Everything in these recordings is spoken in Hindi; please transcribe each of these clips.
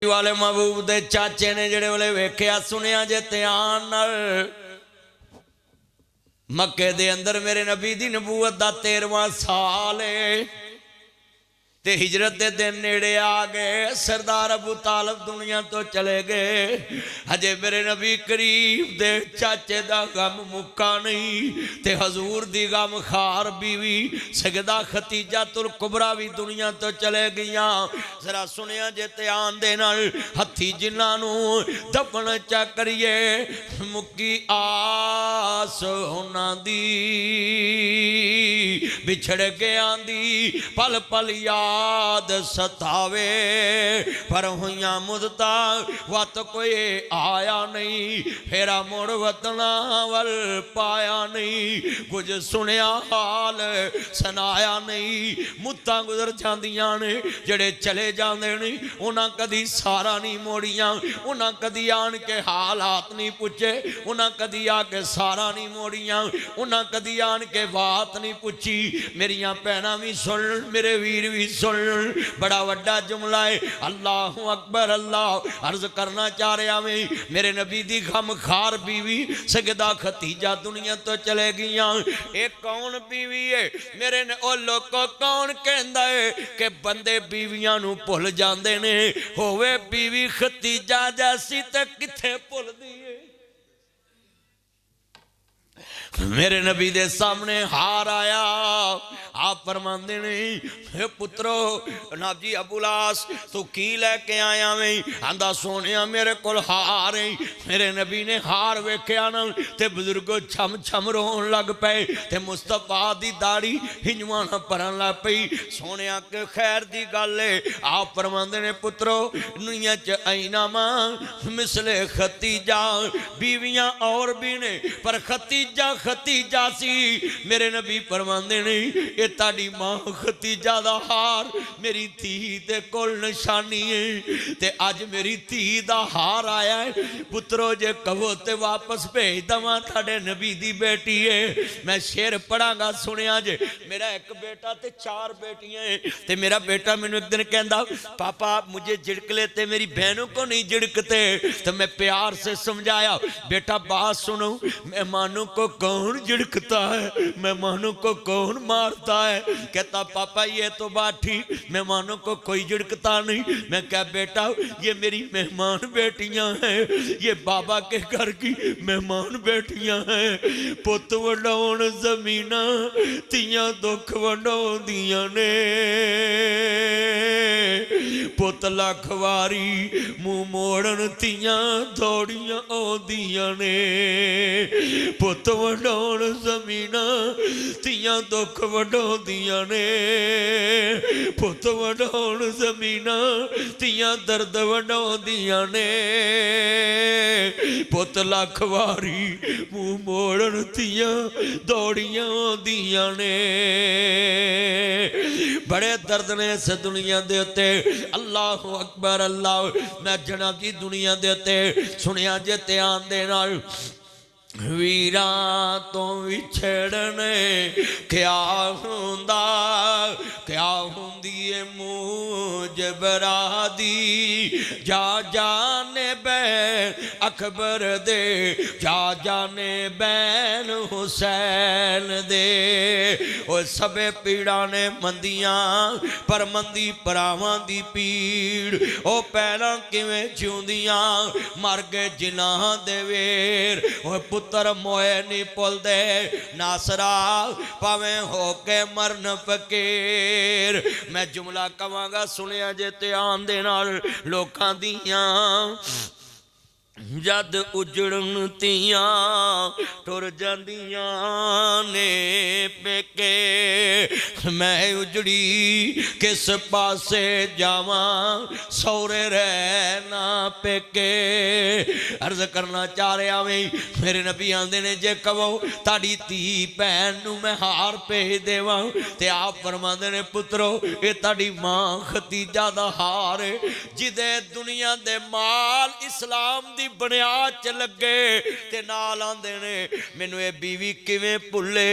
वाले महबूब दे चाचे ने जेड़े वाले वेख्या सुनिया जे ध्यान नाल मक्के दे अंदर मेरे नबी दी नबूवत दा 13वां साल है ते हिजरत दे दिन नेड़े आ गए। सरदार अबू तालिब दुनिया तो चले गए। हजे मेरे नबी करीब दे चाचे दा गम मुक्का नहीं ते हजूर दी गम खार बीवी सगदा खतीजा तुल कुबरा भी दुनिया तो चले गईया। जरा सुनिया जे ध्यान दे नाल हथी जिन्हां नू दफन चा करिए मुक्की आस उन्हां दी बिछड़ गया दी पल पल याद सतावे पर हुइयां मुदता वत कोई आया नहीं फेरा मुड़ वतना वल पाया नहीं कुछ सुनिया हाल सुनाया नहीं। मुत्तां गुजर जांदियां ने जड़े चले जांदे ने उन्हां कदी सारा नहीं मोड़ियां उन्हां कदी आन के हालात नहीं पूछे उन्हां कदी आके सारा नहीं मोड़ियां उन्हां कदी आन के बात नहीं पूछी। मेरियां भैणां भी सुन मेरे वीर भी सुन बड़ा वड्डा जुमला है। अल्लाह अकबर अल्लाह अर्ज करना चाह रहा मैं मेरे नबी दी गम खार बीवी सगदा खतीजा दुनिया तो चले गईया। एक कौन बीवी है मेरे ने ओ लोग कौन कहंदा है कि बंदे बीवियां नू भुल जांदे ने होवे बीवी खतीजा जैसी ते किथे भुलदी है। मेरे नबी दे सामने हार आया आप फरमांदे ने पुत्रो नाजी अबुलास तू की लैके आया मैं आंदा सोनिया मेरे कोल हार है। मेरे नबी ने हार वेख्या ना ते बुजुर्गो छम छम रोन लग पे ते मुस्तफा दी दाढ़ी हिंजवा ना भरन लग पई। सोनिया के खैर दी गल है आप फरमांदे ने पुत्रो दुनिया च ऐनामा मिसले खतीजा बीवियां और भी ने पर खतीजा खतीजा सी। मेरे नबी फरमांदे ने ये ताड़ी मां खतीजा दा हार मेरी धी दे कोल निशानी है ते अज मेरी धी दा हार आया है। पुत्रो जे कहो ते वापस भेज दवां ताड़े नबी दी बेटी है। मैं शेर पढ़ांगा सुनिया जे मेरा एक बेटा ते 4 बेटियां है ते मेरा बेटा मैनू एक दिन कहंदा पापा मुझे झिड़क लेते मेरी बहनों को नहीं झिड़कते। तो मैं प्यार से समझाया बेटा बात सुनो मेहमानों को कौन झिड़कता है मेहमानों को कौन मारता है। कहता पापा ये तो बात ठीक मेहमानों को कोई झिड़कता नहीं। मैं क्या बेटा ये मेरी मेहमान बेटियां हैं ये बाबा के घर की मेहमान बेटियां हैं। पुत वंडाउण जमीना तियां दुख वंडाउंदियां ने पुत लख वारी मुंह मोड़न तियां दौड़ियां आउंदियां ने। पुत वंडाउण जमीना तियां दुख वंडाउंदियां ने पुत वंडाउण जमीना तियां दर्द वंडाउंदियां ने। पुत लख वारी मुंह मोड़न तियां दौड़ियां आउंदियां ने। बड़े दर्द ने इस दुनिया दे उत्ते अल्लाह अकबर अल्लाह। मैं जनाब जी दुनिया दे उत्ते सुनिया जे ध्यान दे नाल वीरा तो विछड़ने क्या हुंदा क्या हुंदी है मुजबरा दी जा जाने बैन अकबर दे जा जाने बैन हुसैन दे। ओ सबे पीड़ा ने मंदियां पर मंदी भरावां दी पीड़ ओ पैरां किवें जिउंदियां मर गए जिन्हां दे वेर। ओ पुत्र मोए नहीं भुलदे नासरा भावें होके मरन फकीर। मैं जुमला कवांगा सुनिया जे ध्यान दे नाल लोकां दियां जद उजड़न तियां टुर जांदियां ने पेके मैं उजड़ी किस पासे जावां सौरे रहना पेके। अर्ज करना चाह रहा मैं मेरे नबी आंदे ने जे कहो ताड़ी धी भैन नू मैं हार भेज देवां ते आप फरमांदे ने पुत्रो ये ताड़ी मां खतीजा दा हार जिदे दुनिया दे माल इस्लाम दी बुनियाद च लगे ते नाल आंदे ने मैनू ये बीवी किवें भुले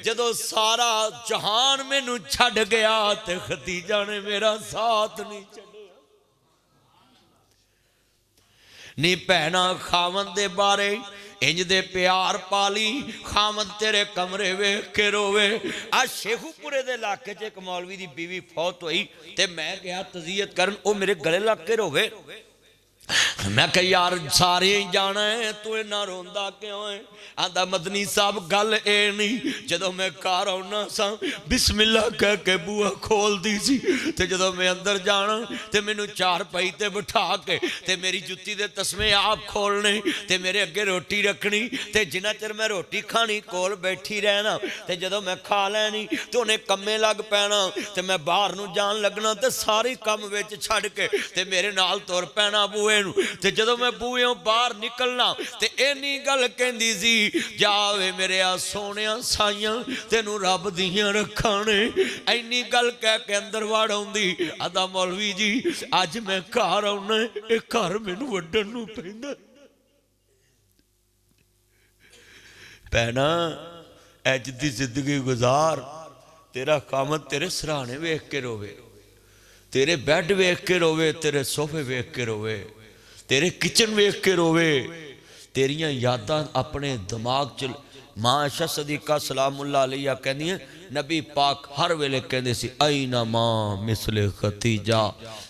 जदों सारा जहान मैनू छड्ड गया ते खतीजा ने मेरा साथ नहीं छड्डिया। नी भैना खावन दे बारे इंज दे प्यार पाली, खामद तेरे कमरे वेख के रोवे। आज शेखूपुरे दे इलाके च एक मौलवी दी बीवी फौत हुई ते मैं गया तज़ियत करन, ओ मेरे गले लग के रोवे। मैं कह यार सारे ही जाना है, तू इन्ना रोंदा क्यों है? आंदा मदनी साहब गल ए नहीं, जदों मैं घर आउना सा बिस्मिल्ला कह के बूहा खोल दी सी ते जदों मैं अंदर जाना ते मैनू चार पाई ते बिठा के ते मेरी जुत्ती दे तस्मे आप खोलने ते मेरे अगे रोटी रखनी ते जिन्ना चिर मैं रोटी खानी कोल बैठी रहना ते जदों मैं खा लैनी ते उन्हें कम्मे लग पैना ते मैं बाहर नू जान लगना ते सारी कम विच छड़ के ते मेरे नाल तुर पैना बूहे ते जदों मैं बूहेओं बाहर निकलना ते इन्नी गल कहंदी सी, जावे मेरे आ सोहणिया साइयां तेनू रब दियां रखां ने। इन्नी गल कह के अंदर वड़ आउंदी, आदा मौलवी जी अज मैं घर आउना, ये घर मैनू वड्डण नू पैंदा। भैणा अज दी जिंदगी गुजार, तेरा काम तेरे सराहने वेख के रोवे, तेरे बैड वेख के रोवे, तेरे सोफे वेख के रोवे, तेरे किचन वेख के रोवे, तेरियां यादां अपने दिमाग च। मां आयशा सदीका सलामुल्लाह अलैहा कहंदियां नबी पाक हर वेले कहंदे सी आई ना मां मिसले खतीजा,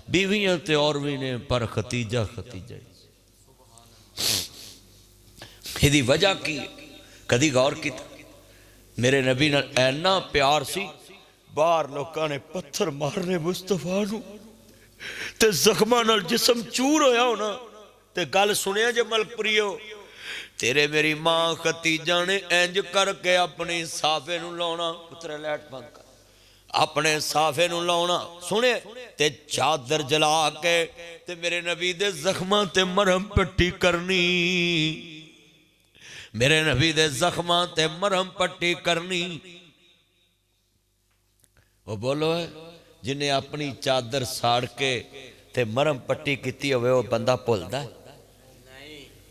बीवियां ते और भी ने पर खतीजा खतीजा। इहदी वजह की कदी गौर कीता? मेरे नबी नाल ऐना प्यार सी, बाहर लोगों ने पत्थर मारने मुस्तफा नू ते जख्मां नाल जिसम चूर होया होना ते गल सुनिया जे मलकपुरियो, तेरे मेरी मां खतीजा ने इंज करके अपनी साफे नू लाउणा, पुत्रे लाइट बंद कर, अपने साफे नू लाउणा सुने ते चादर जला के ते मेरे नबी दे जख्मां ते मरहम पट्टी करनी, मेरे नबी दे जख्मां ते मरहम पट्टी करनी। वो बोलो है जिन्हें अपनी चादर साड़ के ते मरहम पट्टी की होवे वो बंदा भुलदा है?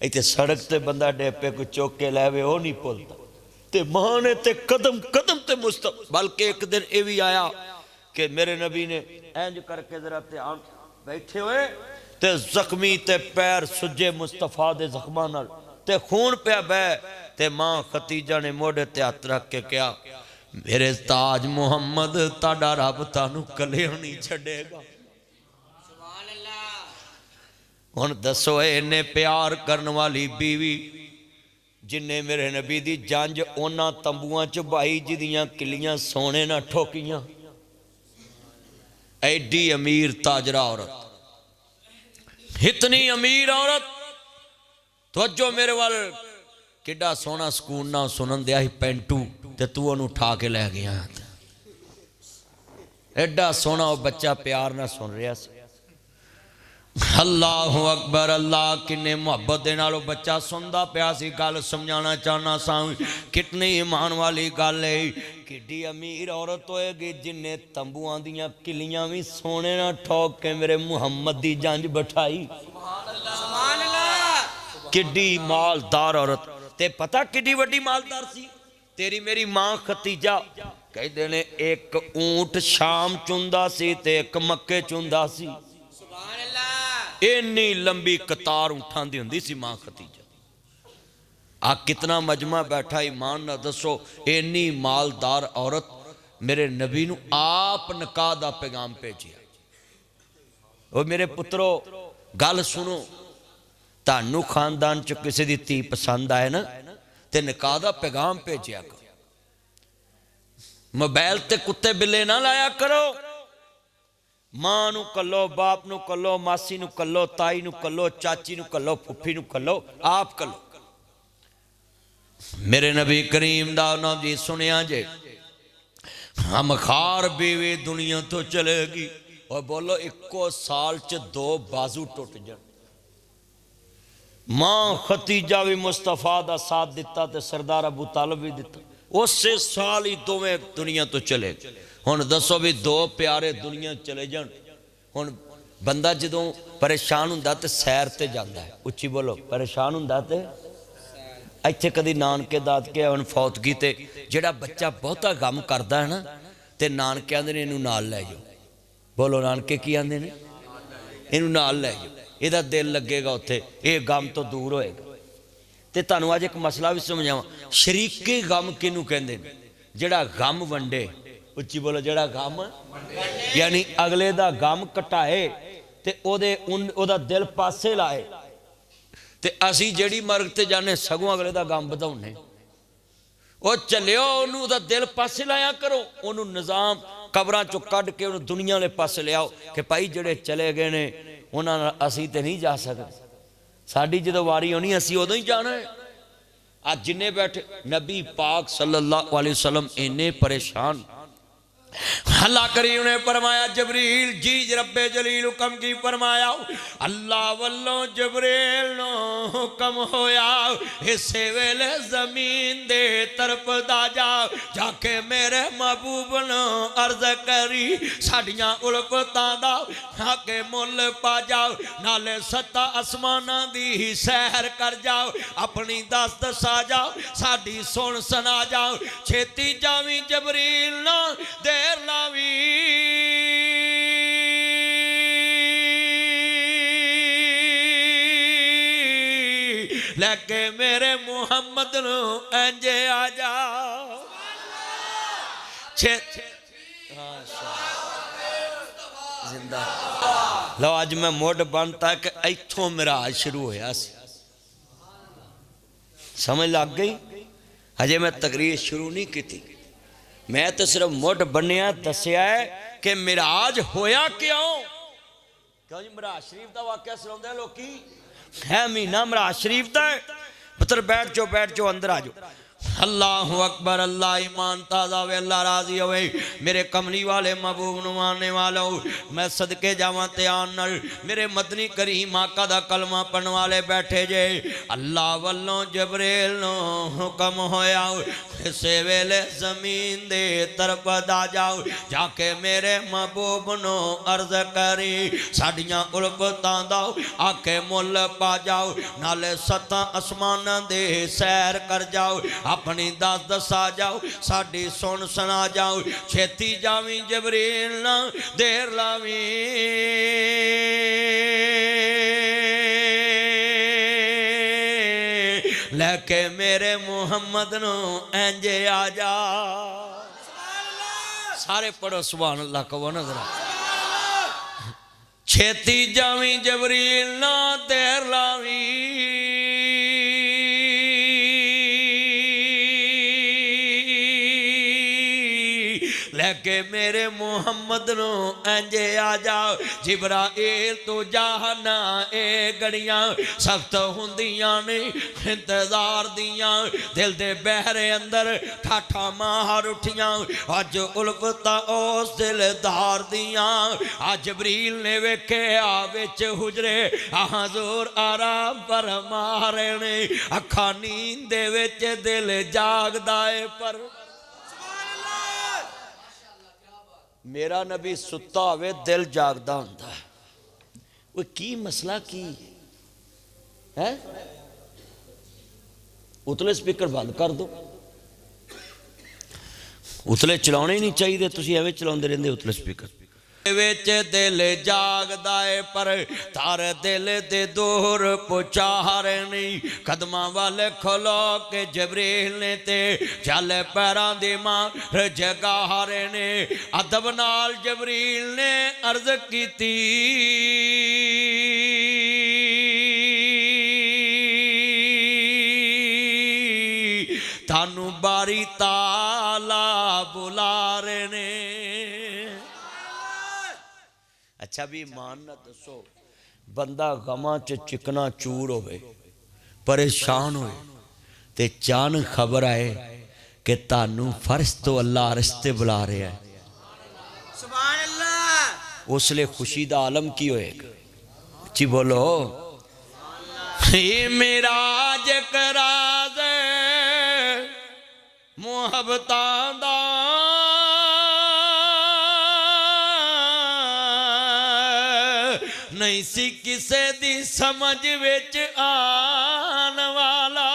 इत्थे सड़क ते बंदा डेपे कोई चौक के लैवे वो नहीं भुलदा। ते मां ने ते कदम कदम ते मुस्तफा, बल्कि एक दिन ये भी आया कि मेरे नबी ने इंज करके जरा ध्यान बैठे हुए ते जख्मी ते पैर सुजे मुस्तफा दे जख्मां नाल ते खून पिया बह ते मां खतीजा ने मोढ़े ते हथ रख के कहा मेरे ताज मुहम्मद ताड़ा रब तानू कले नहीं छड़ेगा। हुण दसो इन्ने प्यार करने वाली बीवी जिन्ने मेरे नबी दी जंज उन्हां तंबुआं च बाई जिदियां किलियां सोने ना ठोकियां, एडी अमीर ताजरा औरत, इतनी अमीर औरत, तवज्जो मेरे वाल, किड्डा सोहना सकून ना सुनन दिया ही पेंटू ते तू ओनू उठा के लै गया, एडा सोहना वो बच्चा प्यार ना सुन रहा सी। अल्लाह अकबर, अल्लाह किन्ने मुहब्बत दे नाल बच्चा सुनदा पिया सी। गल समझाना चाहना सा कितनी ईमान वाली गल है। किड्डी अमीर औरत होएगी जिन्ने तंबुआं दियां किलियां भी सोने ना ठोक के मेरे मुहम्मद दी जंज बैठाई। किड्डी मालदार औरत, ते पता किड्डी वड्डी मालदार सी तेरी मेरी मां खतीजा। कहते ने एक ऊंट शाम चुंदा सी ते एक मक्के चुंदा सी। इन्नी लंबी कतार ऊंठां दी हुंदी सी मां खतीजा। आ कितना मजमा बैठा ईमान ना दसो, इन्नी मालदार औरत मेरे नबी नू आप निकाह दा पैगाम भेजिया। ओ मेरे पुत्रो गल सुनो, तानू खानदान च किसी दी धी पसंद आए ना ते निकाह दा पैगाम भेजिया करो। मोबाइल ते कुत्ते बिल्ले ना लाया करो। मां नू कलो, बाप नू कलो, मासी नू कलो, ताई नू कलो, चाची नू कलो, फुफी नू कलो, आप कलो। मेरे नबी करीम दा नाम जी सुनिया जे, हम खार बीवी दुनिया तो चलेगी। और बोलो इको साल च 2 बाजू टुट जान। मां खतीजा भी मुस्तफा दा साथ दिता ते सरदार अबू तालिब भी दिता। उसे साल ही दोवें दुनिया तो चले। हुण दसो भी 2 प्यारे दुनिया चले जान। हुण बंदा जदों परेशान हुंदा ते सैर ते जांदा है। उच्ची बोलो, परेशान हुंदा ते इत्थे कदी नानके दादके हुण फौतगी ते जिहड़ा बच्चा बहुता गम करदा है ना ते नानके आंदे ने इनू नाल लै जाओ। बोलो नानके की आंदे ने, इनू नाल लै जाओ। ਇਹਦਾ ਦਿਲ ਲੱਗੇਗਾ ਉੱਥੇ, ਇਹ ਗਮ ਤੋਂ ਦੂਰ ਹੋਏਗਾ। ਤੇ ਤੁਹਾਨੂੰ ਅੱਜ ਇੱਕ ਮਸਲਾ ਵੀ ਸਮਝਾਵਾਂ, ਸ਼ਰੀਕੇ ਗਮ ਕਿਹਨੂੰ ਕਹਿੰਦੇ ਨੇ? ਜਿਹੜਾ ਗਮ ਵੰਡੇ, ਉੱਚੀ ਬੋਲੋ, ਜਿਹੜਾ ਗਮ यानी अगले दा गम घटाए ते ओदा दिल पासे लाए। ते असी जेड़ी मर्ग ते जाने सगों अगले दा गम बढ़ाउने। ओ चलियो ओनू दा दिल पासे लाया करो, ओनू निजाम कबरां चों कढ के ओनू दुनिया वाले पासे लियाओ कि भाई जेड़े चले गए ने उन्हां नाल असी ते नहीं जा सकदे, साडी जदों वारी होनी असी उदों ही जाना है। आज जिन्ने बैठे नबी पाक सल्लल्लाहु अलैहि वसल्लम इन्ने परेशान, अल्लाह करीम ने फरमाया जबरील जी रब्बे जलील हुक्म की फरमाया, अल्लाह वल्लों जबरील नो हुक्म होया इसे वेले जमीन दे तरफ दा जा, जाके मेरे महबूब नो अर्ज करी साडियां उल्फतां दा आके मुल पा जाओ, नाले सत्ता आसमानां दी सैर कर जाओ, अपनी दस दसा जाओ, साडी सुन सुना जाओ, छेती जावी जबरील ना दे लावी लेके मेरे मुहम्मद नु अंजे आ जा। जिंदा लो अज मैं मुड बन तक इथों मिराज शुरू होया सी, समझ लग गई? हजे मैं तकरीर शुरू नहीं की, मैं तो सिर्फ मुठ बनिया दसिया है कि मिराज होया क्यों। क्यों जी मिराज शरीफ का वाकया सुनाते लोग है, महीना मिराज शरीफ का है। पुत्र बैठ जाओ अंदर आ जाओ। अल्लाह अकबर, अल्लाह ईमान ताज़ा वे, अल्लाह राजी होवे। मेरे कमली वाले महबूब नु मानने वालों, मैं सदके जावां ते आन नाल मेरे मदनी करीम आका दा कलमा पढ़न वाले बैठे जे। अल्लाह वल्लों जबरील नु हुक्म होया इसे वेले जमीन दे तरफ दा जाओ, जाके मेरे महबूब नु अर्ज करी साडियां उल्फतां दा आके मुल पा जाओ, नाले सत्तां आसमानां दे सैर कर जाओ, अपनी दस दसा जाओ, साडी सुन सुना जाओ, छेती जावी जबरील ना देर लावी। लेके मेरे मुहम्मद नु इंजे आ जा। सारे पढ़ो सुभान अल्लाह, कहो ना जरा। छेती जावी जबरील ना देर लावी, लेके मेरे मुहम्मद नु इंजे आ जाओ। जिब्राइल तो जाना ए गड़ियां सख्त हुंदियां ने इंतजार दियां, दिल दे बहरे अंदर ठाठा मार उठियां, अज उल्फता उस दिलदार दियां। अज जबरील ने वेखे आ विच हुजरे हजूर आराम फरमा रहे ने, अखा नींद दे विच दिल जागदा है पर मेरा नबी सुता होवे दिल जागदा हुंदा है। वो की मसला की है? उतले स्पीकर बंद कर दो, उतले चलाने ही नहीं चाहिए, तुसीं एवें चलाउंदे रहिंदे उतले स्पीकर। विच दिल जागदा है पर तार दिल दे दूर पुचार नहीं, कदमां वाल खलो के जबरील ने ते चल पैरां दी मार जगार ने। अदब नाल जबरील ने अर्ज कीती तानू बारी ताला बुला रहे ने। अच्छा भी मान ना दसो, बंदा गमां च चिकना चूर होवे, परेशान होए ते चान खबर आए कि तानू फर्श तो अल्लाह रिश्ते बुला रहा है, सुभान अल्लाह, उसले खुशी दा आलम की होएगा? जी बोलो। ये मेराज करा दे मुहब्बतां दा, नहीं सी किसे दी समझ विच आन वाला,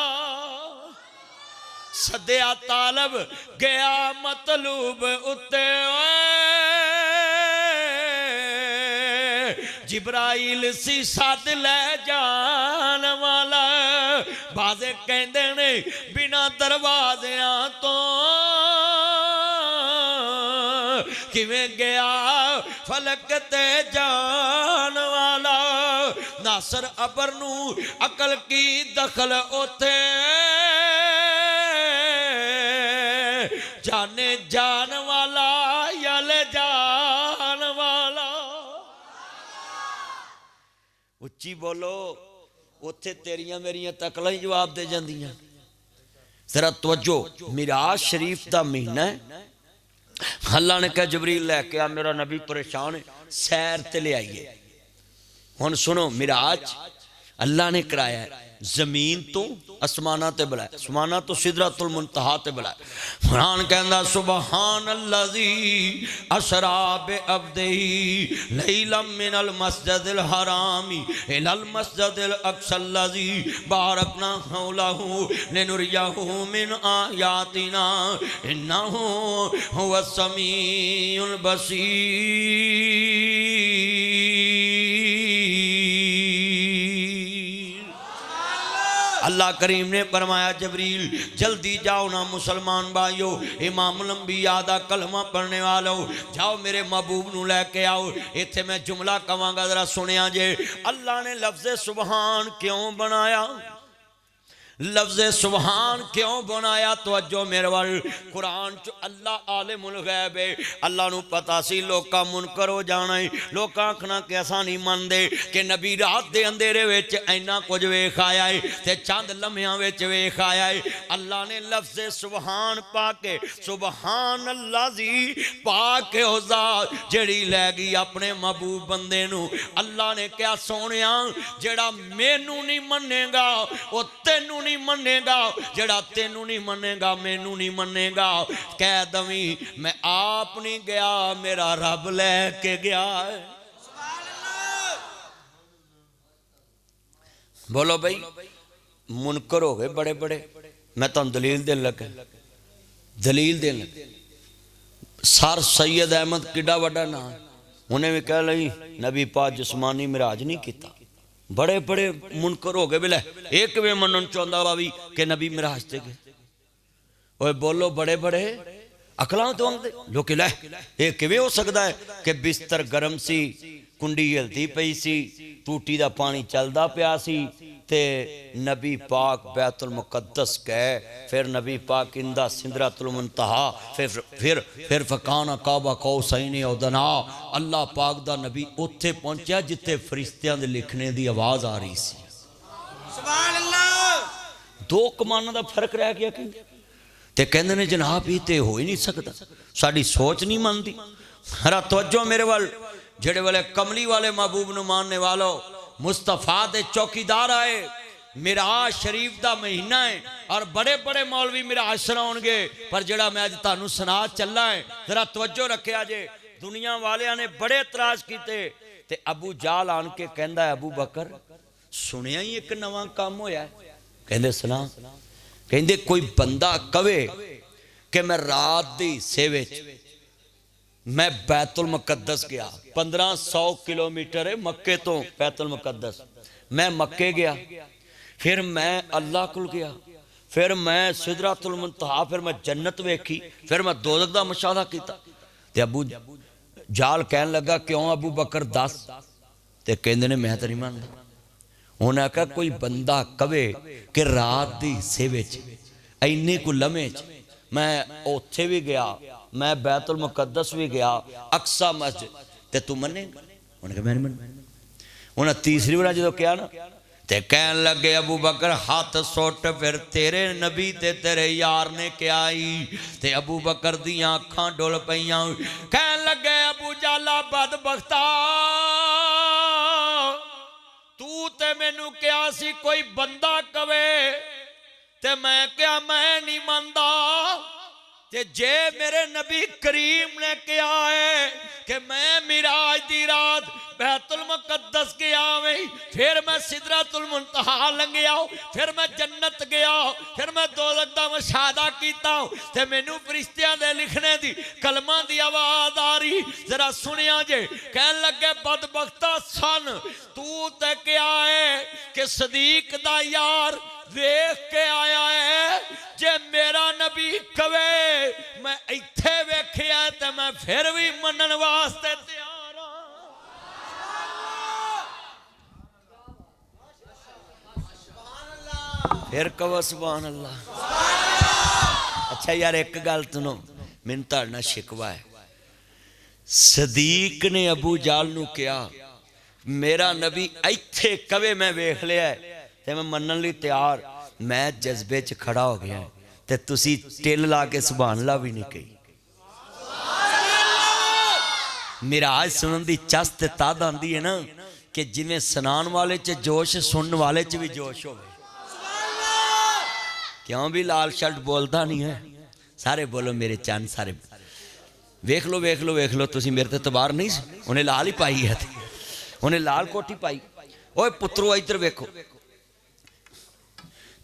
सदया तालब गया मतलूब उत्ते जिब्राइल सी सद ले जान वाला। बाजे कहते ने बिना दरवाजियां तो किवें गया फलक ते जान वाला। नासर अबर नू अकल की दखल ओथे जाने जान वाला यल जान वाला। उच्ची बोलो, उत्थे तेरियां मेरियां तकलां ही जवाब दे जांदियां। जरा तवज्जो, मिराज शरीफ दा महीना है। अल्लाह ने कहा जबरील लैके आ, मेरा नबी परेशान है, सैर ते ले आइए। हुण सुनो, मिराज अल्लाह ने कराया है, जमीन तो आसमाना ते बुलाया, आसमाना तो सिदरतुल मुंतहा ते बुलाया। कुरान कहंदा सुबहान अल्लज़ी असरा बि अब्दिही लैलम मिनल मस्जिदिल हरामी इलल मस्जिदिल अक़सल्लज़ी बारकना हौलहु लिनुरियहु मिन आयातिना इन्नहु हुवस समीउल बसीर। अल्लाह करीम ने फरमाया जबरील जल्दी जाओ ना मुसलमान भाइयों, इमाम लंबिया दा कलमा पढ़ने वालों, जाओ मेरे महबूब नू लैके आओ। इत्थे मैं जुमला कवांगा, जरा सुनिया जे। अल्लाह ने लफ्ज़े सुबहान क्यों बनाया, लफ्ज़े सुबहान क्यों बनाया? तवज्जो मेरे वाल। कुरान च अल्लाह आलिमुल गैब है, अल्लाह नू पता सी लोका मुनकर हो जाना है। लोग आखना कि असा नहीं मनते कि नबी रात के अंधेरे विच इन्ना कुछ वेख आया है ते चंद लम्हियां विच वेख आया है। अल्लाह ने लफ्ज़े सुबहान पा के सुबहान अल्लाह जी पा के उसा जड़ी लै गई अपने महबूब बंदे नू। अल्लाह ने क्या सोनिया, जेड़ा मैनू नहीं मनेगा वो तेनू नहीं मनेगा, जेड़ा तेनू नहीं मनेगा मैनू नहीं मनेगा। कह दवी मैं आप नहीं गया, मेरा रब लेके गया है। बोलो भाई, मुनकर हो गए बड़े बड़े। मैं तुम दलील देन लगा, दलील देन लगा। सर सैयद अहमद किड्डा वड्डा नाम, उन्हें भी कह लई नबी पाक जिस्मानी मिराज नहीं किया। बड़े बड़े मुनकर हो गए, बिले एक वे मनन चाहता वा भी कि नबी मिराज ते गए। ओए बोलो, बड़े बड़े अकलां तो आंदे लोग लै ये किवें हो सकता है कि बिस्तर गर्म सी, कुंडी हिलती पई सी, टूटी दा पानी चलदा पिया सी ते नबी पाक बैतुल मुकद्दस गए, फिर नबी पाक इंदा सिदरतुल मुंतहा, फिर फकाना काबा कौसैनी औ दना। अल्लाह पाक दा नबी उत्थे पहुंचा जिथे फरिश्तियां दे लिखने दी आवाज़ आ रही सी। सुभान अल्लाह। दो कमाना दा फर्क रह गया ते कहंदे ने जनाब ये ते हो ही नहीं सकता, साडी सोच नहीं मनती। हरा तवज्जो मेरे वाल, जेड़े वाले कमली वाले महबूब नू मानने वालों, मुस्तफा दे चौकीदार आए। मिराज शरीफ दा महीना है और बड़े बड़े मौलवी मिराज सुनाउणगे, पर जेड़ा मैं अज तुहानू सुना चला है, जरा तवज्जो रखिया जे। दुनिया वालियां ने बड़े इतराज कीते ते अबू जाल आन के कहंदा है अबू बकर सुनिया ही एक नवा काम होया है। कहंदे सुना, कहंदे कोई बंदा कवे कि मैं रात दे हिस्से विच मैं बैतुल मुकद्दस गया, 1500 किलोमीटर है मक्के तो बैतुल मुकद्दस। मैं मक्के गया, फिर मैं अल्लाह कुल गया, फिर मैं सिदरतुल मुंतहा, फिर मैं जन्नत वेखी, फिर मैं दोज़ख दा मुशाहदा कीता। ते अबू जाल कहन लगा क्यों अबू बकर दस? ते कहंदे ने मैं तो नहीं मानदा। उन्हें आखा कोई बंदा कवे कि रात दे हिस्से विच इन्ने को लम्हे च मैं उत्थे भी गया, मैं बैतुल मुकद्दस भी गया, अक्सा मस्जिद, ते तू मनेगा? उन्हें कहा मैं नहीं मनदा। उन्हें तीसरी बार जो कहा ना ते कहन लगे अबू बकर हाथ सुट, फिर तेरे नबी ते तेरे यार ने क्या ही। ते अबू बकर दियां अखां डुल पईयां। कहन लगे अबू जाला बदबख्ता तू ते मैनू क्या सी कोई बंदा कवे ते मैं क्या मैं नहीं मनदा, ते जे मेरे नबी करीम ने कहा है कि मैं मिराज दी रात बैतुल मुकद्दस गया वही, फिर मैं सिदरतुल मुंतहा लंघिया, फिर मैं जन्नत गया, फिर मैं दोज़ख दा मुशाहदा कीता ते मैनू फरिश्तियां दे लिखने दी कलमां दी आवाज आ रही। जरा सुनिया जे, कहन लगे बदबख्ता सन तू ते क्या है कि सदीक दा यार वेख के आया है। जे मेरा नबी कवे मैं इत्थे वेखिया ते मैं फिर भी मनन वास्ते तैयार हां। फिर कहो सुभान अल्लाह। अच्छा यार एक गल सुनो, मैनूं तुहाडे नाल शिकवा है। सदीक ने अबू जाल नूं कहा मेरा नबी इत्थे कवे मैं वेख लिया ते मैं मनन लई तैयार। मैं जज्बे च खड़ा हो गया ते तुसी टिल ला के सुभान अल्लाह भी नहीं कही। मिराज सुनन दी चस ते तद आंदी है ना कि जिवें सुनान वाले च जोश सुनन वाले च भी जोश हो। क्यों भी लाल शर्ट बोलता नहीं है? सारे बोलो मेरे चंद सारे वेख लो वेख लो वेख लो। तुसी मेरे ते तबार नहीं सी, उन्हें लाल ही पाई है, उन्हें लाल कोठी पाई। ओए पुत्रो इधर वेखो,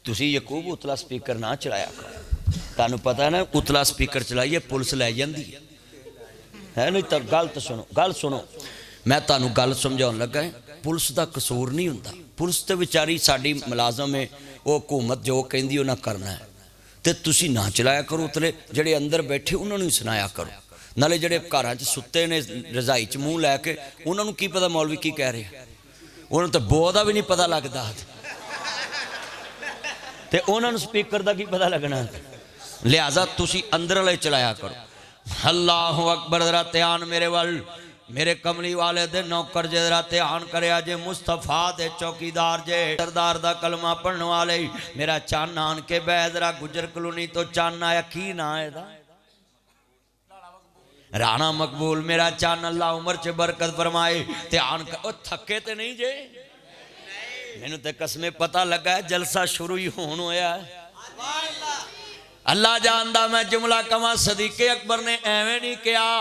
तुसी यकूब उतला स्पीकर ना चलाया करो। तुहानू पता है ना उतला स्पीकर चलाइए पुलिस लै जांदी है नहीं। तो गल तो सुनो, गल सुनो, मैं तुहानू गल समझाउण लगा है। पुलिस का कसूर नहीं हुंदा, पुलिस तो बेचारी साडी मुलाजम है, वो हुकूमत जो कहंदी उन्हां करना है। तो तुसी ना चलाया करो उतले, जेडे अंदर बैठे उन्होंने सुनाया करो। नाले जेडे घरां च सुत्ते ने रजाई च मूँह लैके उन्होंने की पता मौलवी की कह रहे, उन्होंने तो बो का भी नहीं पता लगता, तो उन्होंने स्पीकर का की पता लगना। लिहाजा तुसी अंदर वाले चलाया करो। अल्लाह अकबर। जरा ध्यान मेरे वाल, मेरे कमली वाले दे नौकर जे जरा ध्यान करे जे मुस्तफा दे चौकीदार जे सरदार दा कलमा पढ़ने वाले मेरा चन्न आन के बह जरा गुजर कलोनी तो चन्न आया। की ना है राणा मकबूल मेरा चन्न, अल्लाह उम्र च बरकत फरमाए। ध्यान कर, थके ते नहीं जे? मैनू तो कसमे पता लगा है जलसा शुरू ही होन होया है। अल्लाह जानदा मैं जुमला कमा सदीके अकबर ने एवें नहीं कहा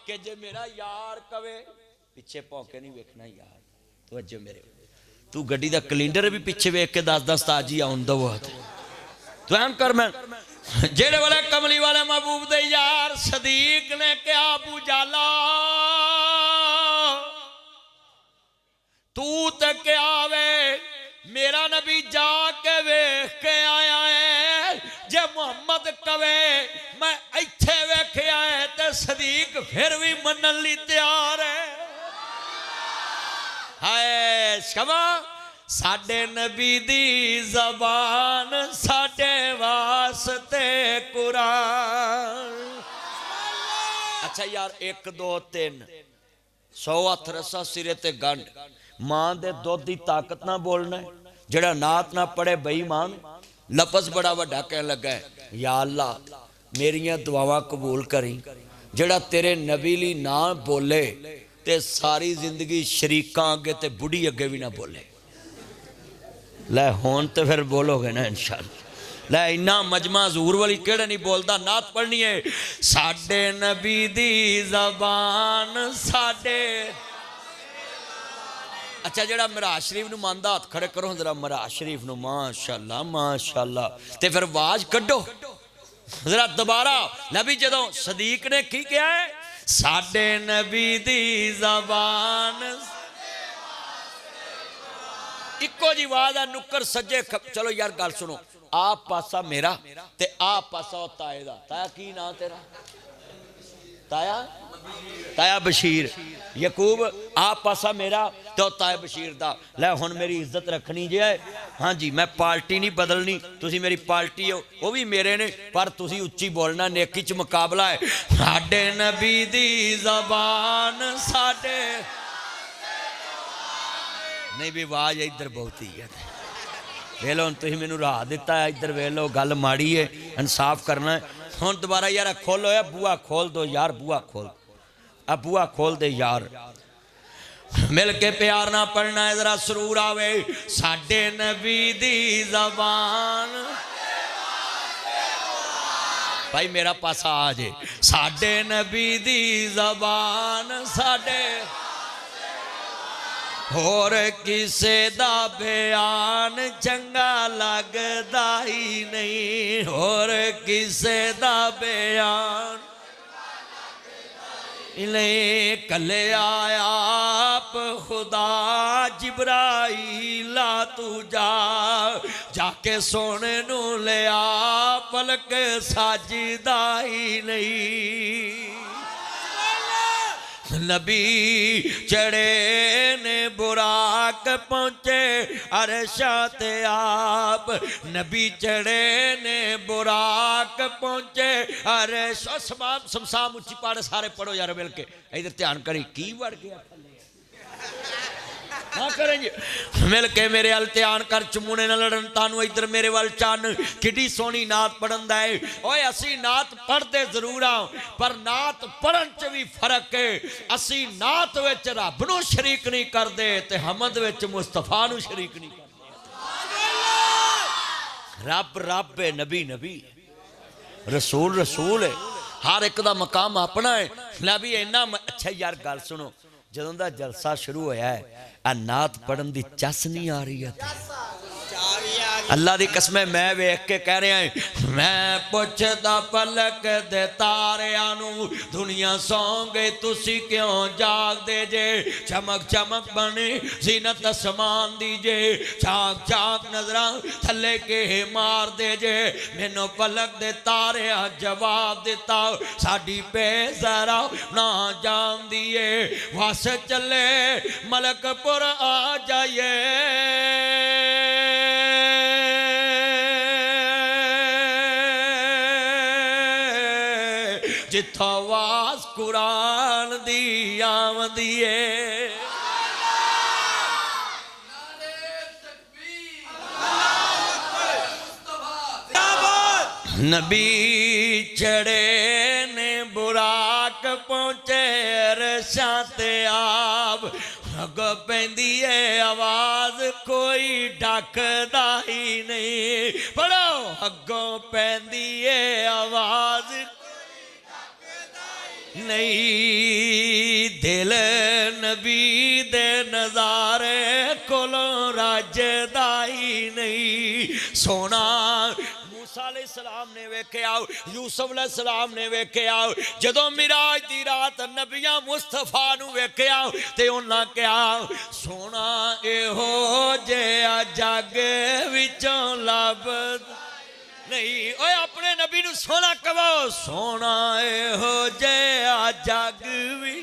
कि जे मेरा यार कवे पिछे भौंके नहीं वेखना यार। तो अज मेरे तू गड्डी दा कैलेंडर भी पिछे वेख के 10-10 ताजी आउन दो। तो एम कर, मैं जेड़े वाले कमली वाले महबूब दे यार सदीक ने क्या अबू जाला तू ते क्या वे मेरा नबी जाके वेख के आया है। जे मुहम्मद कवे मैं इत्थे वेखिया है ते सदीक फिर भी मनन लई तैयार है। हाय शमा साडे नबी दी ज़बान साडे वास्ते कुरान। अच्छा यार 1 2 3 100 हथ रसा सिरे ते गंढ। मां दे दुध की ताकत ना बोलना है, जेड़ा नात ना पढ़े बेईमान। लफज बड़ा वड्डा कहन लगा है, या अल्लाह मेरिया दुआवां कबूल करी। जेड़ा तेरे नबी ली ना बोले ते सारी जिंदगी शरीकां अगे ते बुढ़ी अगे भी ना बोले। लै होन तो फिर बोलोगे ना इंशाअल्लाह। लै इन्ना मजमा हजूर वाली केड़ा नहीं बोलता। नात पढ़नी है साडे नबी दी ज़बान साडे। अच्छा जेड़ा मिराज शरीफ नूं मनदा हाथ खड़े करो जरा मिराज शरीफ नूं। माशाअल्लाह माशाअल्लाह। ते फिर आवाज कड्डो जरा दोबारा। नबी जदों सदीक ने की किया है साडे नबी दी ज़बान इको जी आवाज है नुक्कर सज्जे चलो यार गल सुनो। आप पासा मेरा ते आप पासा ताए दा। ताया की ना तेरा? ताया ताया बशीर। यकूब आप पासा मेरा तो ताया बशीर दा। लै हुण मेरी इज्जत रखनी जे है। हाँ जी मैं पार्टी नहीं बदलनी, तुसी मेरी पार्टी हो वो भी मेरे ने, पर तुसी उच्ची बोलना, नेकी च मुकाबला है। साडे नबी दी ज़बान साडे नहीं भी आवाज इधर बहुत ही है। वे लो तुम मैनू राह दिता है, इधर वे लो गल माड़ी है, इंसाफ करना है। हुण दोबारा यार खोलो है बुआ खोल दो यार, बुआ खोल, अब बुआ खोल दे यार। मिल के प्यार ना पढ़ना है जरा सुरूर आवे। साडे नबी दी ज़बान भाई मेरा पासा आ जे। साडे नबी दी ज़बान साडे होर किसे दा बयान चंगा लगदा ही नहीं, होर किसे दा बयान इले कले आया आप खुदा जिब्राईला तू जाके सोने नू लिया पलक साजदा ही नहीं। नबी चढ़े ने बुराक पहुंचे अरशा ते आप, नबी चढ़े ने बुराक पहुंचे अरश। समसाम उच्ची पढ़, सारे पढ़ो यार मिल के, इधर ध्यान करी की बढ़ गया ना करेंगे मिल के मेरे वाल ध्यान कर, चमूने न लड़न तानू इधर मेरे वाल चन। किड्डी सोहनी नात पढ़न दा है। ओए असी नात पढ़ते जरूर आ, पर नात पढ़न च भी फर्क है। असी नात विच रब नू शरीक नहीं करते ते हमद विच मुस्तफा नू शरीक नहीं करते। रब रब है, नबी नबी, रसूल रसूल है, हर एक दा मकाम अपना है। नबी इन्ना अच्छा यार गल सुनो, जदों दा जलसा शुरू होया है आ नात पढ़न दी चस नहीं आ रही है। अल्लाह दी कसम मैं वेख के कह रहा है, मैं पुछदा पलक दे तारियां नू दुनिया सौ गई तुसी क्यों जागदे जे। चमक चमक बने जीनत आसमान दी जे, झांक झांक नजरां थले के मार दे जे। मैनू पलक दे तारियां जवाब दिता, साडी बेज़रा ना जान दिए, वस चले मलकपुर आ जाइए। जिथों आवाज कुरान दी आमदी है। नबी चढ़े ने बुराक पहुंचे अरशा ते आप, अगो पैंदी है आवाज कोई डकदा ही नहीं। पढ़ो, अगो पैंदी है आवाज नहीं, दिल नबी दे नजारे कोलों रजदा ही नहीं। सोना मूसा अलैहिस्सलाम ने वेख्या, यूसुफ अलैहिस्सलाम ने वेख्या, जदों मिराज दी रात नबियां मुस्तफा नू वेख्या ते उन्हां कहा, सोना एहो जिहा जग विचों लब नहीं। ओए अपने नबी नू सोना कहो, सोना एहो जिहा जग भी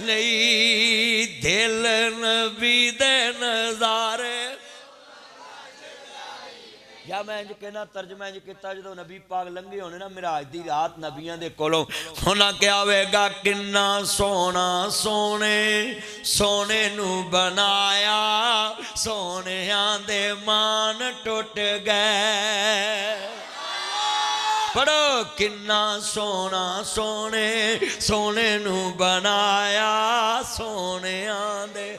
नहीं, दिल नबी दे नजारे। या मैं इंज कहना तर्जमा इंज किया, जो नबी पाक लंघे होने ना मिराज दी रात नबियां दे कोलों, उन्हां क्या होवेगा, किन्ना सोना सोने सोने नू बनाया, सोनियां दे मान टुट गए। पढ़ो, किन्ना सोना सोने सोने नू बनाया, सोनियां दे।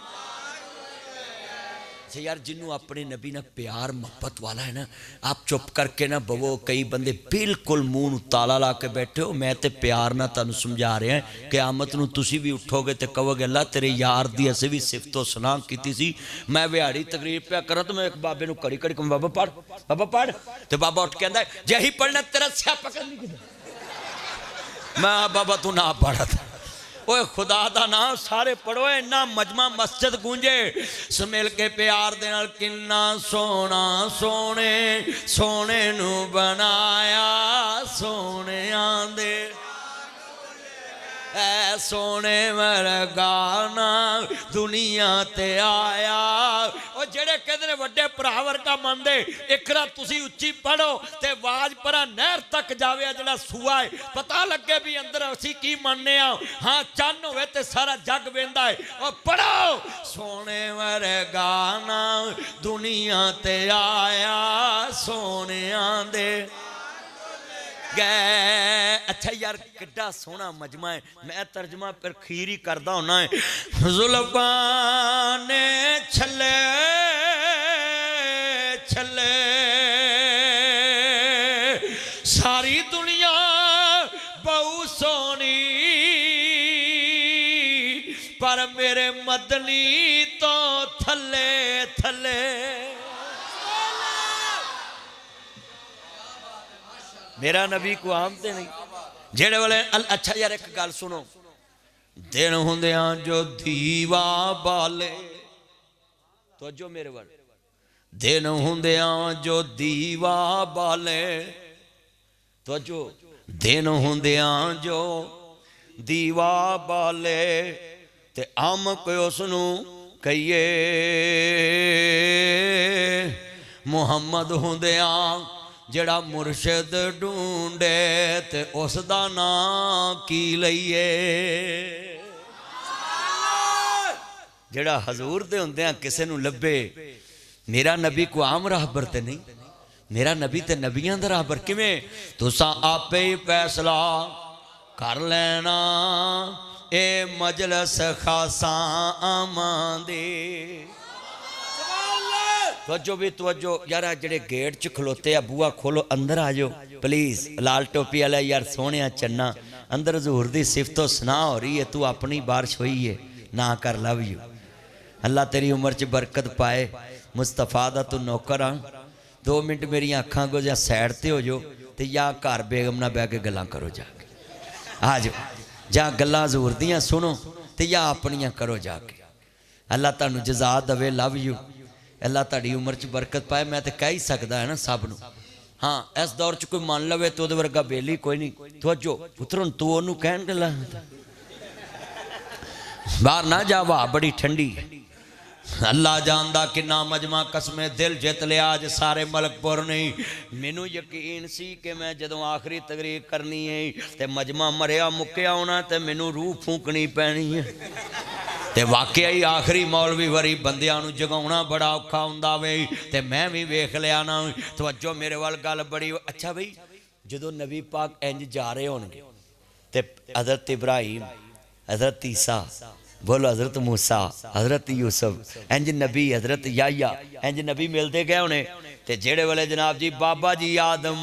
यार जिन्हों अपने नबी ना प्यार मोहब्बत वाला है ना, आप चुप करके ना बवो। कई बंदे बिल्कुल मुंह ताला ला के बैठे हो। मैं तो प्यार ना तुहानू समझा रहा है, क़यामत नू तुसी भी उठोगे तो कहोगे अल्लाह तेरे यार दी असीं भी सिफतो सलाह की सी। मैं बिहाड़ी तकरीर पे करा तो मैं एक बाबे नू घड़ी घड़ी कहूं, बाबा पढ़, बाबा पढ़, तो बाबा उठ के कहता जे ही पढ़ना तेरा स्यापा करनी कि मैं बाबा तू ना पढ़ा था। ओए खुदा दा नाम सारे पढ़ो, इन्ना मजमा मस्जिद गूंजे समेल के प्यार दे नाल। किन्ना सोना सोने सोने नू बनाया, सोनियां दे ऐ सोने वर्गाना दुनिया ते आया। और जेड़े कहते ने वड्डे भरा वर्गा मनदे, इकरा तुसी उच्ची पढ़ो ते आवाज परा नहर तक जावे, जेड़ा सूआ है पता लगे भी अंदर असी की मनने आ। हाँ चन्न होवे ते सारा जग वेंदा है। और पढ़ो, सोने वर्गाना दुनिया ते आया, सोनियां दे गए। अच्छा यार किड्डा सोहना मजमा है। मैं तर्जमा पर खीर ही करदा होना है। जुल्फां ने छले छले सारी दुनिया बहु सोनी, पर मेरे मदनी तो थले थले। मेरा नबी को आमते नहीं जेड़े वाले। अच्छा यार एक गल सुनो, दिन होंदियां जो दीवा बाले, तो जो मेरे वाल, दिन होंदियां जो दीवा बाले, तो जो दिन होंदियां जो दीवा बाले, ते आम कोई उसनू कहिए मुहम्मद होंदियां जड़ा मुर्शद ढूंढे, ते उसदा नाम की लईए। जड़ा हजूर दे हुंदे किसे नू लभे। मेरा नबी को आम राहबर ते नहीं, मेरा नबी ते नबियां दा राहबर। किवें? तुसां आपे ही फैसला कर लेना, ए मजलस खासा आमांदी। तवज्जो भी तवज्जो यार, जेड़े गेट च खलोते आ, बुआ खोलो, अंदर आ जाओ प्लीज। लाल टोपी वाला यार सोने चन्ना, अंदर हजूर दी सिफतो सुना हो रही है, तू अपनी बारिश हुई है ना कर, लव यू। अल्लाह तेरी उम्र च बरकत पाए। मुस्तफा दा तू नौकर आ। 2 मिनट मेरी अखां को या सैड ते हो जाओ, तो या घर बेगम ना बह के गल्लां करो, जाके आ जाओ, जा गल्लां हजूर दियां सुनो, तो या अपनियां करो जाके। अल्लाह तुहानू जज़ा दवे, लव यू। अल्लाह ताड़ी उम्र च बरकत पाए। मैं तो कह ही सकता है ना सब नू। हाँ, इस दौर च कोई मान लवे तो उहदे वर्गा बेली कोई नहीं। तवज्जो पुत्रों, तू ओनू कहन गल्ला बाहर ना जा, वाह बड़ी ठंडी। अल्लाह जानदा किन्ना मजमा कसमे दिल जित लिया अज सारे मलकपुर नहीं। मैनू यकीन सी कि मैं जदों आखिरी तकरीर करनी है ते मजमा मरिया मुक्या होना, ते मैनू रूह फूकनी पैनी है। ते वाकई ही आखिरी मौलवी वरी बंदियां नू जगाउणा बड़ा औखा हुंदा वे, ते मैं भी वेख लिया ना। तवज्जो मेरे वाल गल बड़ी। अच्छा बई, जदों नबी पाक इंज जा रहे होणगे, ते हज़रत इब्राहिम, हज़रत ईसा, बोलो हज़रत मूसा, हज़रत यूसुफ, इंज नबी, हज़रत याह्या, इंज नबी मिलते गए होने। ते जेड़े वाले जनाब जी बाबा जी आदम,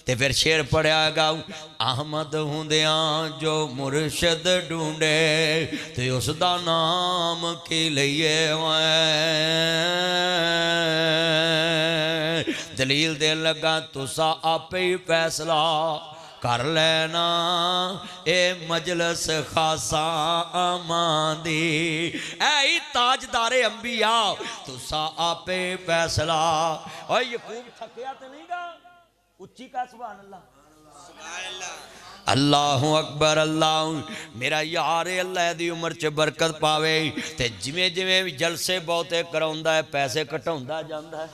ते फिर शेर पढ़िया गाओ, अहमद हुंदियां जो मुर्शद ढूंढे, ते उसदा नाम की लईए। दलील दे लगा, तुसा आपे ही फैसला कर लेना, ए मजलस खासा आमांदी। ऐ ताजदारे अंबिया, तुसा आपे फैसला। और यकूब थकिया तो नहीं गा, उच्ची का सुभान अल्लाह, अल्लाहु अकबर। अल्लाह मेरा यार अल्लाह दी उम्र च बरकत पावे। ते जिवें जिवें जलसे बहुते कराउंदा है, पैसे घटाउंदा जांदा है।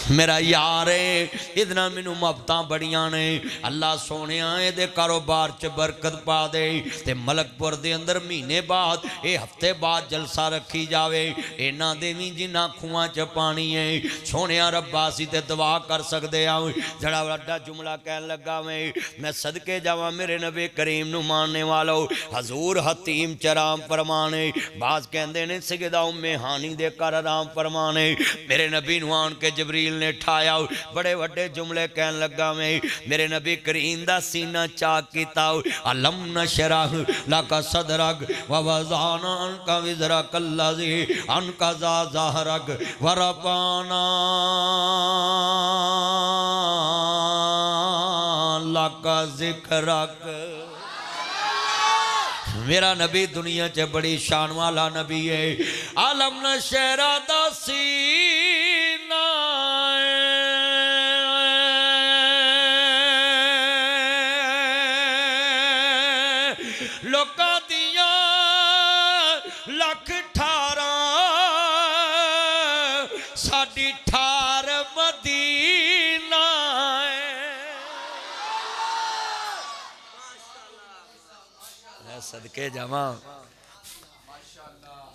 मेरा यार इहदे नाल मैनू मुहब्बतां बड़ियां ने। अल्लाह सोहणिया इहदे कारोबार च बरकत पा दे, ते मलकपुर दे अंदर महीने बाद, ये हफ्ते बाद जलसा रखी जावे। इन्हां दे वी जिन्ना खूहां च पानी है, सोहणिया रब्बा असीं ते दुआ कर सकदे आ। जड़ा वड्डा जुमला कहन लगा मैं सदके जावा मेरे नबी करीम नू मानने वालो। हजूर हतीम च आराम फरमाने, बाज कहंदे ने सैयदा उम्मे हानी दे घर आराम फरमाने। मेरे नबी नू आन के जबरील ने ठाया, बड़े वड्डे जुमले कहन लगा मेरे नबी करीम दा सीना चाक कीता। अलम नशरह लका सदरक व वज़अना अन्का विज़रक अल्लज़ी अन्का ज़हरक व रफ़अना लका ज़िक्रक। मेरा नबी दुनिया च बड़ी शान वाला नबी है। आलम नशरा दा सीना लोकां दियां लख ठारा साडी ठार मदीना सदके जावा।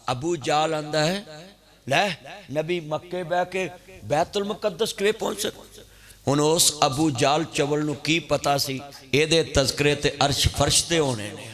अबू जाल आंदा है, ले नबी मक्के बह के बैतुल मुकद्दस किवें पहुंच सके। हुण उस अबू जाल चवल नूं की पता सी इहदे तज़किरे ते अर्श फर्श ते होने ने।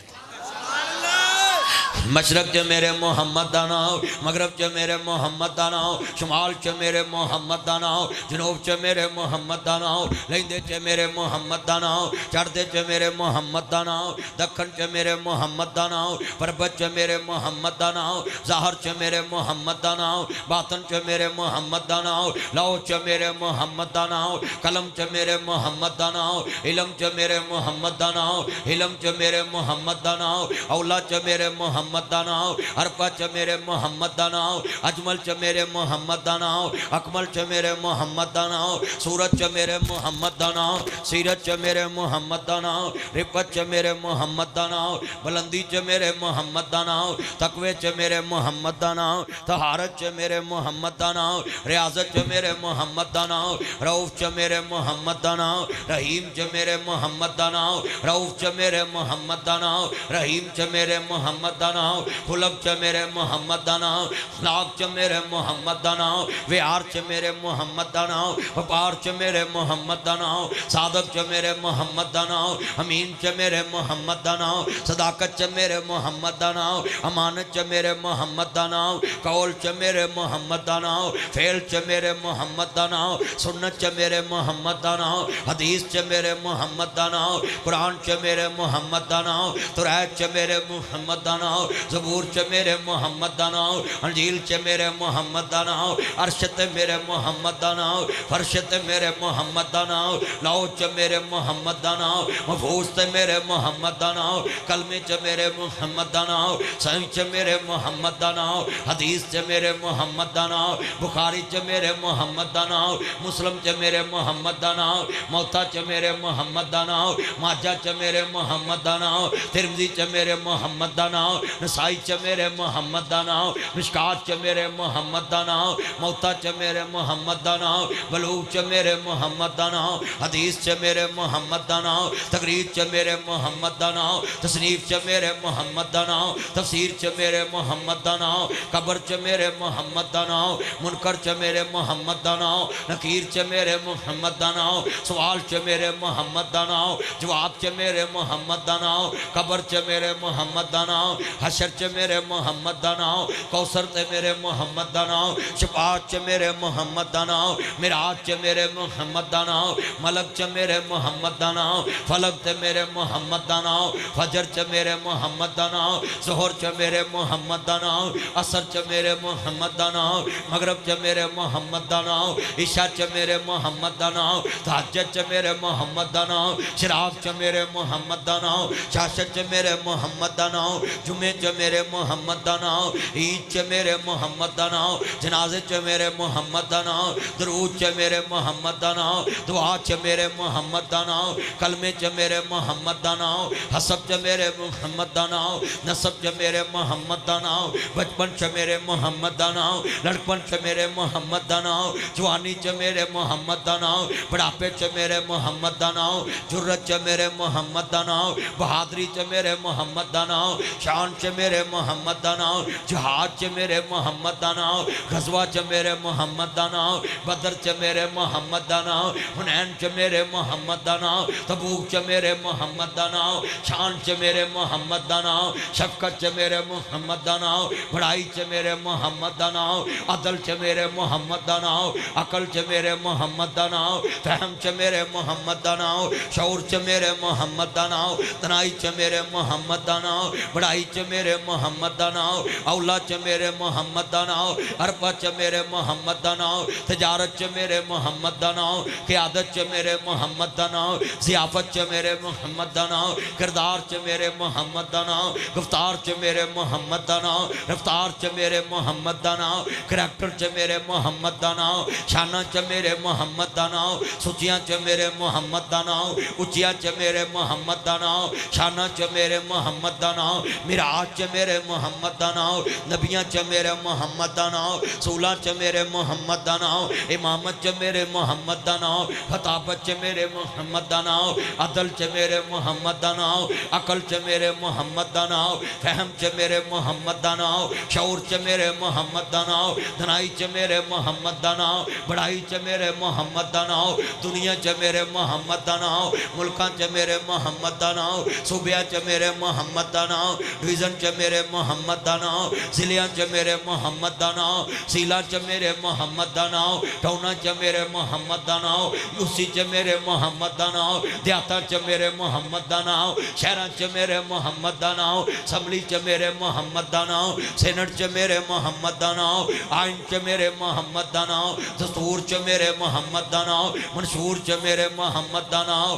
मशरक च मेरे मुहम्मद दा नाम, मगरब च मेरे मुहम्मद दा नाम, शुमाल च मेरे मुहम्मद दा नाम, जनूब च मेरे मुहम्मद दा नाम, लैंदे च मेरे मुहम्मद दा नाम, चढ़दे च मेरे मुहम्मद दा नाम, दखन च मेरे मुहम्मद दा नाम, परबत च मेरे मुहम्मद दा नाम, ज़ाहर च मेरे मुहम्मद दा नाम, बातन च मेरे मुहम्मद दा नाम, लौ च मेरे मुहम्मद दा नाम, कलम च मेरे मुहम्मद दा नाम, इलम च मेरे मुहम्मद दा नाम, इलम च मेरे मुहम्मद दा नाम, औला च मेरे मुहम्मद दा नाम, अरफा च मेरे मुहम्मद दा नाम, अजमल च मेरे मुहम्मद दा नाम, अकमल च मेरे मुहम्मद दा नाम, सूरत च मेरे मुहम्मद दा नाम, सीरत च मेरे मुहम्मद दा नाम, रिफत च मेरे मुहम्मद दा नाम, बुलंदी च मेरे मुहम्मद दा नाम, तकवे च मेरे मुहम्मद दा नाम, तहारत च मेरे मुहम्मद दा नाम, रियाजत च मेरे मुहम्मद दा नाम, रऊफ च मेरे मुहम्मद दा नाम, रहीम च मेरे मुहम्मद दा नाम, रऊफ च मेरे मुहम्मद दा नाम, रहीम च मेरे मुहम्मद दा नाम, खुलब च मेरे मुहम्मद दा नाम, नाग च मेरे मुहम्मद दा नाम, विहार च मेरे मुहम्मद दा नाम, व्यापार च मेरे मुहम्मद दा नाम, सादक च मेरे मुहम्मद दा नाम, अमीन च मेरे मुहम्मद दा नाम, सदाकत च मेरे मुहम्मद दा नाम, अमानत च मेरे मुहम्मद दा नाम, कौल च मेरे मुहम्मद दा नाम, फेल च मेरे मुहम्मद दा नाम, सुन्नत च मेरे मुहम्मद दा नाम, हदीस च मेरे मुहम्मद दा नाम, कुरान च मेरे मुहम्मद दा नाम, तुरैत च मेरे मुहम्मद दा नाम, ज़बूर च मेरे मुहम्मद दा नाम, अंजील च मेरे मुहम्मद दा नाम, अर्श ते मेरे मुहम्मद दा नाम, फर्श ते मेरे मुहम्मद दा नाम, लौ च मेरे मुहम्मद दा नाम, महफूज ते मेरे मुहम्मद दा नाम, कलमे च मेरे मुहम्मद दा नाम, सही च मेरे मुहम्मद दा नाम, हदीस च मेरे मुहम्मद दा नाम, बुखारी च मेरे मुहम्मद दा नाम, मुस्लिम च मेरे मुहम्मद दा नाम, मौता च मेरे मुहम्मद दा नाम, माजा च मेरे मुहम्मद दा नाम, तिरमिज़ी च मेरे मुहम्मद दा नाम, नसाई च मेरे मुहम्मद दा नाम, मिशकात च मेरे मुहम्मद दा नाम, मौता च मेरे मुहम्मद दा नाम, बलूग च मेरे मुहम्मद दा नाम, हदीस च मेरे मुहम्मद दा नाम, तकरीर च मेरे मुहम्मद दा नाम, तसनीफ च मेरे मुहम्मद दा नाम, तफसीर च मेरे मुहम्मद दा नाम, कब्र च मेरे मुहम्मद दा नाम, मुनकर च मेरे मुहम्मद दा नाम, नकीर च मेरे मुहम्मद दा नाम, सवाल च मेरे मुहम्मद दा नाम, जवाब च मेरे मुहम्मद दा नाम, कब्र च मेरे मुहम्मद दा नाम, हशर च मेरे मुहम्मद दा नाम, कौसर च मेरे मुहम्मद दा नाम, शफाअत च मेरे मुहम्मद दा नाम, मिराज च मेरे मुहम्मद दा नाम, मलक च मेरे मुहम्मद दा नाम, फलक च मेरे मुहम्मद दा नाम, फजर च मेरे मुहम्मद दा नाम, ज़ोहर च मेरे मुहम्मद दा नाम, असर च मेरे मुहम्मद दा नाम, मगरब च मेरे मुहम्मद दा नाम, इशा च मेरे मुहम्मद दा नाम, तहज्जुद च मेरे मुहम्मद दा नाम, शराब च मेरे मुहम्मद दा नाम, शाशत च मेरे मुहम्मद दा नाम, जुमे च मेरे मुहम्मद दा नाम, ईद च मेरे मुहम्मद दा नाम, जनाजे च मेरे मुहम्मद दा नाम, दरूद च मेरे मुहम्मद दा नाम, दुआ च मेरे मुहम्मद दा नाम, कलमे च मेरे मुहम्मद दा नाम, हसब च मेरे मुहम्मद दा नाम, नसब च मेरे मुहम्मद दा नाम, बचपन च मेरे मुहम्मद दा नाम, लड़कपन च मेरे मुहम्मद दा नाम, जवानी च मेरे मुहम्मद दा नाम, बुढ़ापे च मेरे मुहम्मद दा नाम, जुर्रत च मेरे मुहम्मद दा नाम, बहादुरी च मेरे मुहम्मद दा नाम, शान च मेरे मुहम्मद दा नाम, जहाज च मेरे मुहम्मद दा नाम, गजवा च मेरे मुहम्मद दा नाम, बदर च मेरे मुहम्मद दा नाम, हुनैन च मेरे मुहम्मद दा नाम, तबूक च मेरे मुहम्मद दा नाम, शान च मेरे मुहम्मद दा नाम, शफकत च मेरे मुहम्मद दा नाम, बड़ाई च मेरे मुहम्मद दा नाम, अदल च मेरे मुहम्मद दा नाम, अकल च मेरे मुहम्मद दा नाम, फहम च मेरे मुहम्मद दा नाम, शऊर च मेरे मुहम्मद दा नाम, तनाई च मेरे मुहम्मद दा नाम, बड़ाई च मेरे मुहम्मद दा नाम, औला च मेरे मुहम्मद दा नाम, अरबा च मेरे मुहम्मद दा नाम, तजारत च मेरे मुहम्मद दा नाम, क़यादत च मेरे मुहम्मद दा नाम, ज़ियाफत च मेरे मुहम्मद दा नाम, किरदार च मेरे मुहम्मद दा नाम, गुफ्तार च मेरे मुहम्मद दा नाम, रफ्तार च मेरे मुहम्मद दा नाम, करैक्टर च मेरे मुहम्मद दा नाम, शाना च मेरे मुहम्मद दा नाम, सुचियां च मेरे मुहम्मद दा नाम, उचियां च मेरे मुहम्मद दा नाम, शाना च मेरे मुहम्मद दा नाम, मिराज च मेरे मुहम्मद दा नाम, नबियां च मेरे मुहम्मद दा नाम, सूला च मेरे मुहम्मद दा नाम, इमामत च मेरे मुहम्मद दा नाम, खताबत च मेरे मुहम्मद दा नाम, अदल च मेरे मुहम्मद दा नाम, अकल च मेरे मुहम्मद दा नाम, फहम च मेरे मुहम्मद दा नाम, शऊर च मेरे मुहम्मद दा नाम, धनाई च मेरे मुहम्मद दा नाम, बड़ाई च मेरे मुहम्मद दा नाम, दुनिया च मेरे मुहम्मद दा नाम, मुल्कां च मेरे मुहम्मद दा नाम, सूबिया च मेरे मुहम्मद दा नाम, सीजन च मेरे मुहम्मद दा नाम, सिलियां च मेरे मुहम्मद दा नाम, सीला च मेरे मुहम्मद दा नाम, टौना च मेरे मुहम्मद दा नाम, यूसी च मेरे मुहम्मद दा नाम, देहातां च मेरे मुहम्मद दा नाम, शहरां च मेरे मुहम्मद दा नाम, असम्बली च मेरे मुहम्मद दा नाम, सेनेट च मेरे मुहम्मद दा नाम, आइन च मेरे मुहम्मद दा नाम, दस्तूर च मेरे मुहम्मद दा नाम, मंशूर च मेरे मुहम्मद दा नाम।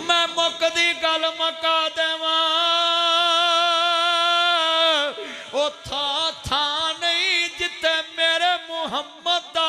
मैं मुकदी गल मका देवां, ओ था नहीं जिते मेरे मुहम्मद दा